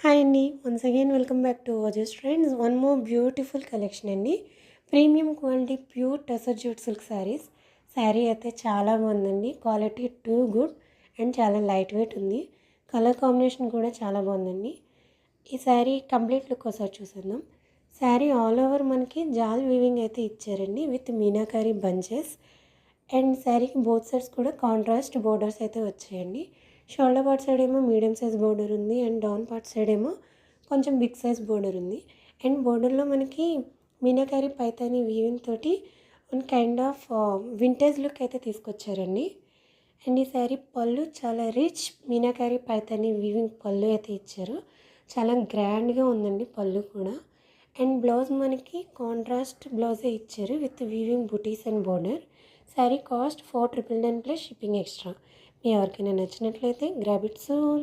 Hi అండి. Once again welcome back to Ojas trends. One more beautiful collection అండి. Premium quality pure tussar jute silk saris. Sari అయితే చాలా బాగుందండి. Quality too good and చాలా light weight ఉంది. Colour combination కూడా చాలా బాగుందండి. ఈ శారీ కంప్లీట్ లుక్ ఒకసారి చూసేద్దాం. శారీ ఆల్ ఓవర్ మనకి జాల్ వీవింగ్ అయితే ఇచ్చారండి విత్ మీనాకారి బంచెస్. అండ్ శారీకి బోత్ సైడ్స్ కూడా కాంట్రాస్ట్ బోర్డర్స్ అయితే వచ్చాయండి. షోల్డర్ పార్ట్ సైడ్ ఏమో మీడియం సైజ్ బోర్డర్ ఉంది అండ్ డౌన్ పార్ట్ సైడ్ ఏమో కొంచెం బిగ్ సైజ్ బోర్డర్ ఉంది. అండ్ బోర్డర్లో మనకి మీనాకారి పైతాని వీవింగ్ తోటి one kind of vintage look అయితే తీసుకొచ్చారండి. అండ్ ఈ శారీ పళ్ళు చాలా రిచ్ మీనాకారి పైతాని వీవింగ్ పళ్ళు అయితే ఇచ్చారు. చాలా గ్రాండ్గా ఉందండి పళ్ళు కూడా. అండ్ బ్లౌజ్ మనకి కాంట్రాస్ట్ బ్లౌజే ఇచ్చారు with weaving butis and border. Sari cost 4999 plus shipping extra. మీ ఎవరికైనా నచ్చినట్లయితే గ్రాబ్ ఇట్ సూన్.